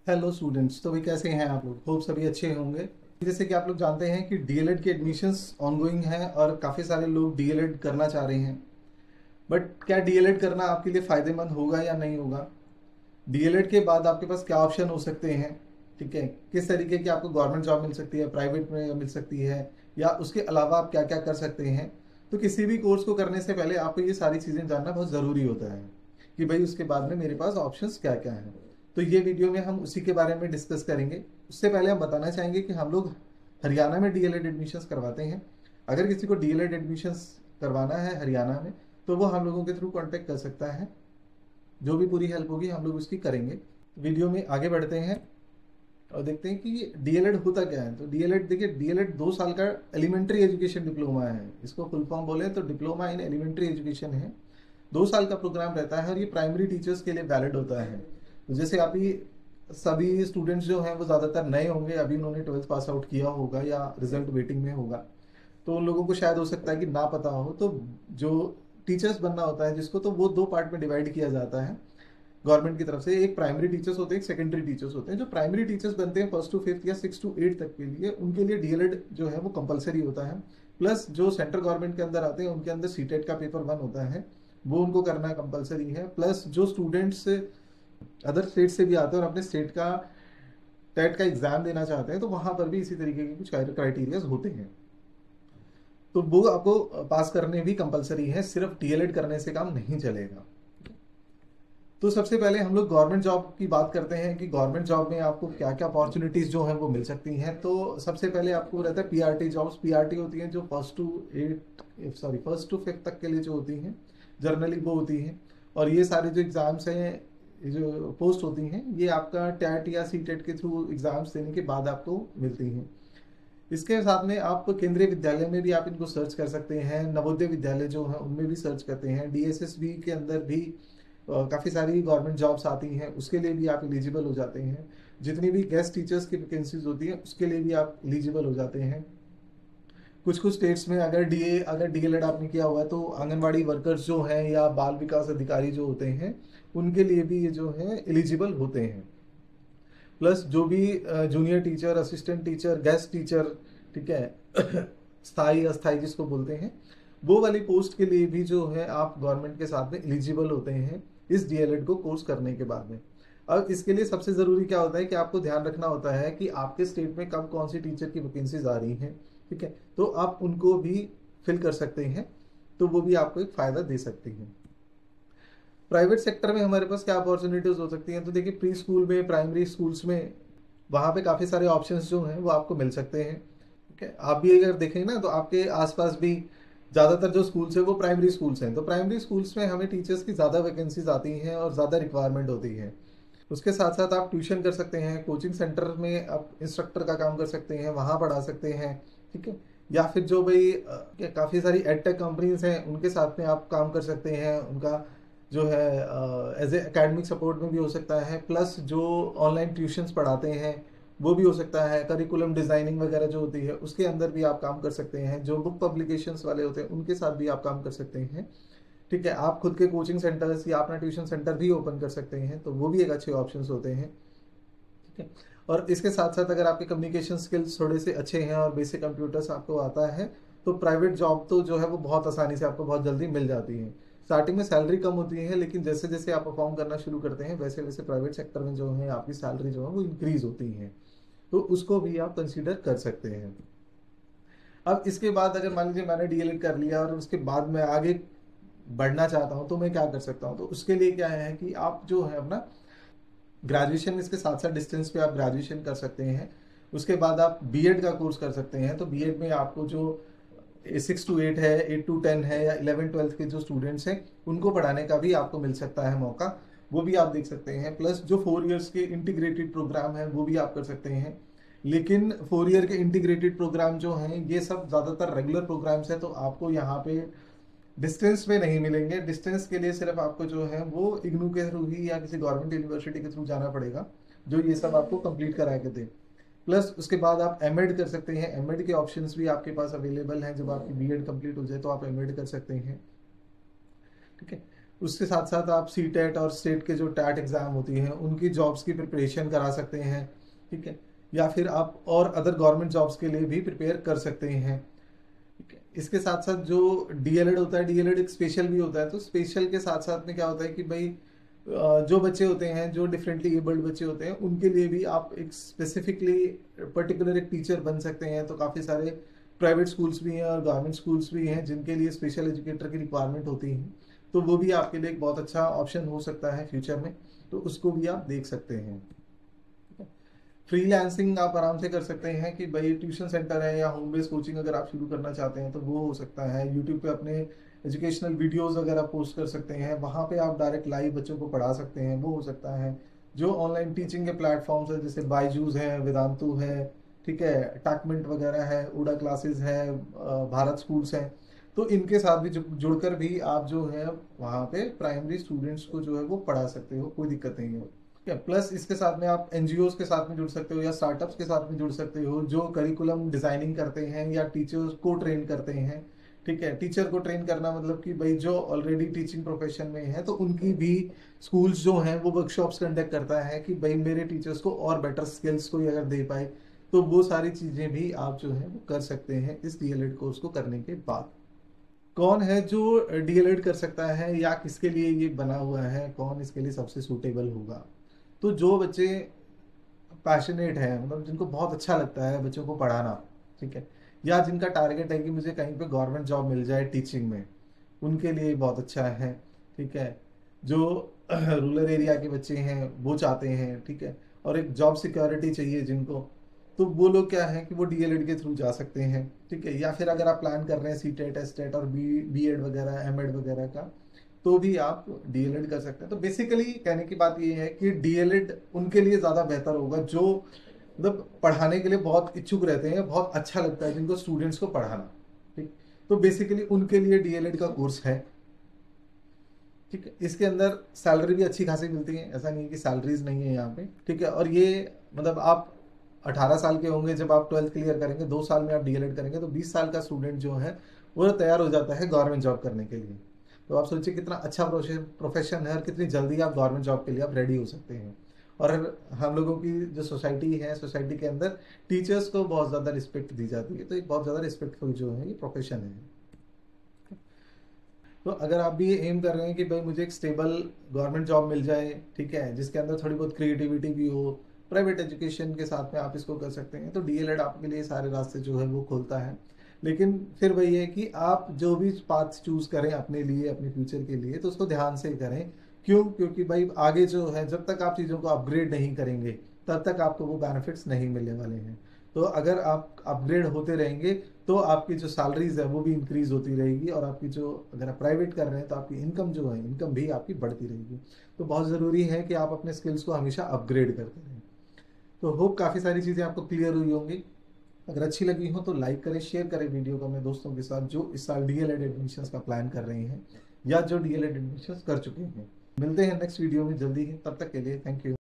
Hello students, तो भाई कैसे हैं आप लोग? होप सभी अच्छे होंगे। जैसे कि आप लोग जानते हैं कि डीएलएड के एडमिशन्स ऑनगोइंग हैं और काफ़ी सारे लोग डीएलएड करना चाह रहे हैं। बट क्या डीएलएड करना आपके लिए फ़ायदेमंद होगा या नहीं होगा? डीएलएड के बाद आपके पास क्या ऑप्शन हो सकते हैं? ठीक है, किस तरीके की आपको गवर्नमेंट जॉब मिल सकती है, प्राइवेट में मिल सकती है, या उसके अलावा आप क्या क्या कर सकते हैं? तो किसी भी कोर्स को करने से पहले आपको ये सारी चीज़ें जानना बहुत ज़रूरी होता है कि भाई उसके बाद में मेरे पास ऑप्शंस क्या क्या हैं। तो ये वीडियो में हम उसी के बारे में डिस्कस करेंगे। उससे पहले हम बताना चाहेंगे कि हम लोग हरियाणा में डीएलएड एडमिशन्स करवाते हैं। अगर किसी को डीएलएड एडमिशन्स करवाना है हरियाणा में, तो वो हम लोगों के थ्रू कॉन्टेक्ट कर सकता है। जो भी पूरी हेल्प होगी हम लोग उसकी करेंगे। वीडियो में आगे बढ़ते हैं और देखते हैं कि डीएलएड होता क्या है। तो डीएलएड देखिए, डीएलएड 2 साल का एलिमेंट्री एजुकेशन डिप्लोमा है। इसको फुल फॉर्म बोले तो डिप्लोमा इन एलिमेंट्री एजुकेशन है। 2 साल का प्रोग्राम रहता है और ये प्राइमरी टीचर्स के लिए वैलिड होता है। तो जैसे अभी सभी स्टूडेंट्स जो हैं वो ज़्यादातर नए होंगे, अभी उन्होंने 12th पास आउट किया होगा या रिजल्ट वेटिंग में होगा, तो उन लोगों को शायद हो सकता है कि ना पता हो। तो जो टीचर्स बनना होता है जिसको, तो वो 2 पार्ट में डिवाइड किया जाता है गवर्नमेंट की तरफ से। एक प्राइमरी टीचर्स होते हैं, एक सेकेंडरी टीचर्स होते हैं। जो प्राइमरी टीचर्स बनते हैं 1st to 5th या 6th to 8th तक के लिए, उनके लिए डीएलएड जो है वो कंपलसरी होता है। प्लस जो सेंट्रल गवर्नमेंट के अंदर आते हैं उनके अंदर सीटेट का पेपर 1 होता है, वो उनको करना कंपलसरी है। प्लस जो स्टूडेंट्स अदर स्टेट से भी आते हैं और अपने स्टेट का टेट का एग्जाम देना चाहते हैं, तो वहां पर भी इसी तरीके के कुछ क्राइटेरियाज होते हैं। तो वो आपको पास करने भी कंपलसरी है, सिर्फ डीएलएड करने से काम नहीं चलेगा। तो सबसे पहले हम लोग गवर्नमेंट जॉब की बात करते हैं कि गवर्नमेंट जॉब में आपको क्या क्या अपॉर्चुनिटीज जो हैं वो मिल सकती हैं। तो सबसे पहले आपको रहता है पीआरटी जॉब्स। पीआरटी होती हैं जो 1st to 5th तक के लिए जो होती हैं, जर्नली वो होती हैं। और ये सारे जो एग्जाम्स हैं, ये जो पोस्ट होती हैं, ये आपका टैट या सीटेट के थ्रू एग्जाम्स देने के बाद आपको मिलती हैं। इसके साथ में आप केंद्रीय विद्यालय में भी आप इनको सर्च कर सकते हैं, नवोदय विद्यालय जो है उनमें भी सर्च करते हैं, डीएसएसबी के अंदर भी काफ़ी सारी गवर्नमेंट जॉब्स आती हैं, उसके लिए भी आप एलिजिबल हो जाते हैं। जितनी भी गेस्ट टीचर्स की वैकेंसीज होती हैं उसके लिए भी आप एलिजिबल हो जाते हैं। कुछ कुछ स्टेट्स में अगर डीएलएड आपने किया हुआ है तो आंगनवाड़ी वर्कर्स जो हैं या बाल विकास अधिकारी जो होते हैं, उनके लिए भी ये जो है एलिजिबल होते हैं। प्लस जो भी junior teacher, assistant teacher, guest teacher, ठीक है, स्थायी अस्थायी जिसको बोलते हैं, वो वाली पोस्ट के लिए भी जो है आप गवर्नमेंट के साथ में एलिजिबल होते हैं इस डीएलएड को कोर्स करने के बाद में। अब इसके लिए सबसे ज़रूरी क्या होता है कि आपको ध्यान रखना होता है कि आपके स्टेट में कब कौन सी टीचर की वैकेंसीज आ रही हैं, ठीक है, तो आप उनको भी फिल कर सकते हैं। तो वो भी आपको एक फ़ायदा दे सकती हैं। प्राइवेट सेक्टर में हमारे पास क्या अपॉर्चुनिटीज हो सकती हैं? तो देखिए, प्री स्कूल में, प्राइमरी स्कूल्स में, वहाँ पे काफ़ी सारे ऑप्शंस जो हैं वो आपको मिल सकते हैं। ठीक है, आप भी अगर देखें ना तो आपके आसपास भी ज़्यादातर जो स्कूल्स हैं वो प्राइमरी स्कूल्स हैं। तो प्राइमरी स्कूल्स में हमें टीचर्स की ज़्यादा वैकेंसीज आती हैं और ज़्यादा रिक्वायरमेंट होती है। उसके साथ साथ आप ट्यूशन कर सकते हैं, कोचिंग सेंटर में आप इंस्ट्रक्टर का काम कर सकते हैं, वहाँ पढ़ा सकते हैं। ठीक है, या फिर जो भाई काफ़ी सारी एडटेक कंपनीज हैं उनके साथ में आप काम कर सकते हैं। उनका जो है एज ए एकेडमिक सपोर्ट में भी हो सकता है। प्लस जो ऑनलाइन ट्यूशन्स पढ़ाते हैं वो भी हो सकता है। करिकुलम डिज़ाइनिंग वगैरह जो होती है उसके अंदर भी आप काम कर सकते हैं। जो बुक पब्लिकेशंस वाले होते हैं उनके साथ भी आप काम कर सकते हैं। ठीक है, आप खुद के कोचिंग सेंटर्स या अपना ट्यूशन सेंटर भी ओपन कर सकते हैं, तो वो भी एक अच्छे ऑप्शंस होते हैं। ठीक है, और इसके साथ साथ अगर आपके कम्युनिकेशन स्किल्स थोड़े से अच्छे हैं और बेसिक कंप्यूटर्स आपको आता है, तो प्राइवेट जॉब तो जो है वो बहुत आसानी से आपको बहुत जल्दी मिल जाती है। स्टार्टिंग में सैलरी कम होती है, लेकिन जैसे जैसे आप परफॉर्म करना शुरू करते हैं वैसे वैसे प्राइवेट सेक्टर में जो है आपकी सैलरी जो है वो इंक्रीज होती है। तो उसको भी आप कंसिडर कर सकते हैं। अब इसके बाद अगर मान लीजिए मैंने डीएलएड कर लिया और उसके बाद मैं आगे बढ़ना चाहता हूँ, तो मैं क्या कर सकता हूँ? तो उसके लिए क्या है कि आप जो है अपना ग्रेजुएशन, इसके साथ साथ डिस्टेंस पे आप ग्रेजुएशन कर सकते हैं। उसके बाद आप बीएड का कोर्स कर सकते हैं। तो बीएड में आपको जो 6 to 8 है, 8 to 10 है, या 11th-12th के जो स्टूडेंट्स हैं उनको पढ़ाने का भी आपको मिल सकता है मौका, वो भी आप देख सकते हैं। प्लस जो 4 years के इंटीग्रेटेड प्रोग्राम है वो भी आप कर सकते हैं। लेकिन 4 year के इंटीग्रेटेड प्रोग्राम जो हैं ये सब ज़्यादातर रेगुलर प्रोग्राम्स हैं, तो आपको यहाँ पे डिस्टेंस में नहीं मिलेंगे। डिस्टेंस के लिए सिर्फ आपको जो है वो इग्नू के थ्रू ही या किसी गवर्नमेंट यूनिवर्सिटी के थ्रू जाना पड़ेगा जो ये सब आपको कंप्लीट करा के दे। प्लस उसके बाद आप एमएड कर सकते हैं। एमएड के ऑप्शंस भी आपके पास अवेलेबल हैं। जब आपकी बीएड कंप्लीट हो जाए तो आप एमएड कर सकते हैं। ठीक है, उसके साथ साथ आप सीटेट और स्टेट के जो टैट एग्जाम होती हैं उनकी जॉब्स की प्रिपरेशन करा सकते हैं, ठीक है। या फिर आप और अदर गवर्नमेंट जॉब्स के लिए भी प्रिपेयर कर सकते हैं, ठीक है। इसके साथ साथ जो डीएलएड होता है, डीएलएड एक स्पेशल भी होता है। तो स्पेशल के साथ साथ में क्या होता है कि भाई जो बच्चे होते हैं, जो डिफरेंटली एबल्ड बच्चे होते हैं, उनके लिए भी आप एक स्पेसिफिकली पर्टिकुलर एक टीचर बन सकते हैं। तो काफ़ी सारे प्राइवेट स्कूल्स भी हैं और गवर्नमेंट स्कूल्स भी हैं जिनके लिए स्पेशल एजुकेटर की रिक्वायरमेंट होती है। तो वो भी आपके लिए एक बहुत अच्छा ऑप्शन हो सकता है फ्यूचर में, तो उसको भी आप देख सकते हैं। फ्रीलांसिंग आप आराम से कर सकते हैं कि भाई ट्यूशन सेंटर है या होम बेस्ड कोचिंग अगर आप शुरू करना चाहते हैं तो वो हो सकता है। यूट्यूब पे अपने एजुकेशनल वीडियोस अगर आप पोस्ट कर सकते हैं, वहाँ पे आप डायरेक्ट लाइव बच्चों को पढ़ा सकते हैं, वो हो सकता है। जो ऑनलाइन टीचिंग के प्लेटफॉर्म्स है जैसे बायजूस है, वेदांतु है, ठीक है, टैकमेंट वगैरह है, उड़ा क्लासेस है, भारत स्कूल्स हैं, तो इनके साथ भी जुड़कर भी आप जो है वहाँ पे प्राइमरी स्टूडेंट्स को जो है वो पढ़ा सकते हो, कोई दिक्कत नहीं है। प्लस इसके साथ में आप एनजीओ के साथ में जुड़ सकते हो या स्टार्टअप्स के साथ में जुड़ सकते हो जो करिकुलम डिजाइनिंग करते हैं या टीचर्स को ट्रेन करते हैं, ठीक है। टीचर को ट्रेन करना मतलब कि भाई जो ऑलरेडी टीचिंग प्रोफेशन में है तो उनकी भी स्कूल्स जो हैं वो वर्कशॉप्स कंडक्ट करता है कि भाई मेरे टीचर्स को और बेटर स्किल्स कोई अगर दे पाए, तो वो सारी चीजें भी आप जो है वो कर सकते हैं इस डीएलएड कोर्स को करने के बाद। कौन है जो डीएलएड कर सकता है या किसके लिए ये बना हुआ है, कौन इसके लिए सबसे सूटेबल होगा? तो जो बच्चे पैशनेट है, मतलब जिनको बहुत अच्छा लगता है बच्चों को पढ़ाना, ठीक है, या जिनका टारगेट है कि मुझे कहीं पे गवर्नमेंट जॉब मिल जाए टीचिंग में, उनके लिए बहुत अच्छा है, ठीक है। जो रूरल एरिया के बच्चे हैं वो चाहते हैं, ठीक है, और एक जॉब सिक्योरिटी चाहिए जिनको, तो वो लोग क्या है कि वो डीएलएड के थ्रू जा सकते हैं, ठीक है। या फिर अगर आप प्लान कर रहे हैं सीटेट, एसटेट और बीएड वगैरह, एमएड वगैरह का, तो भी आप डीएलएड कर सकते हैं। तो बेसिकली कहने की बात ये है कि डीएलएड उनके लिए ज्यादा बेहतर होगा जो मतलब पढ़ाने के लिए बहुत इच्छुक रहते हैं, बहुत अच्छा लगता है जिनको स्टूडेंट्स को पढ़ाना, ठीक। तो बेसिकली उनके लिए डीएलएड का कोर्स है, ठीक है। इसके अंदर सैलरी भी अच्छी खासी मिलती है, ऐसा नहीं है कि सैलरीज नहीं है यहाँ पे, ठीक है। और ये मतलब आप 18 साल के होंगे जब आप 12th क्लियर करेंगे, 2 साल में आप डीएलएड करेंगे, तो 20 साल का स्टूडेंट जो है वो तैयार हो जाता है गवर्नमेंट जॉब करने के लिए। तो आप सोचिए कितना अच्छा प्रोफेशन है और कितनी जल्दी आप गवर्नमेंट जॉब के लिए आप रेडी हो सकते हैं। और हम लोगों की जो सोसाइटी है, सोसाइटी के अंदर टीचर्स को बहुत ज़्यादा रिस्पेक्ट दी जाती है, तो एक बहुत ज़्यादा रिस्पेक्टफुल जो है ये प्रोफेशन है। तो अगर आप भी ये एम कर रहे हैं कि भाई मुझे एक स्टेबल गवर्नमेंट जॉब मिल जाए, ठीक है, जिसके अंदर थोड़ी बहुत क्रिएटिविटी भी हो, प्राइवेट एजुकेशन के साथ में आप इसको कर सकते हैं, तो डीएलएड आपके लिए सारे रास्ते जो है वो खोलता है। लेकिन फिर वही है कि आप जो भी पाथ चूज करें अपने लिए, अपने फ्यूचर के लिए, तो उसको ध्यान से करें। क्यों? क्योंकि भाई आगे जो है जब तक आप चीज़ों को अपग्रेड नहीं करेंगे तब तक आपको वो बेनिफिट्स नहीं मिलने वाले हैं। तो अगर आप अपग्रेड होते रहेंगे तो आपकी जो सैलरीज है वो भी इंक्रीज होती रहेगी, और आपकी जो अगर आप प्राइवेट कर रहे हैं तो आपकी इनकम जो है, इनकम भी आपकी बढ़ती रहेगी। तो बहुत ज़रूरी है कि आप अपने स्किल्स को हमेशा अपग्रेड करते रहें। तो होप काफ़ी सारी चीज़ें आपको क्लियर हुई होंगी। अगर अच्छी लगी हो तो लाइक करें, शेयर करें वीडियो को अपने दोस्तों के साथ जो इस साल डीएलएड एडमिशन्स का प्लान कर रहे हैं या जो डीएलएड एडमिशन्स कर चुके हैं। मिलते हैं नेक्स्ट वीडियो में जल्दी ही, तब तक के लिए थैंक यू।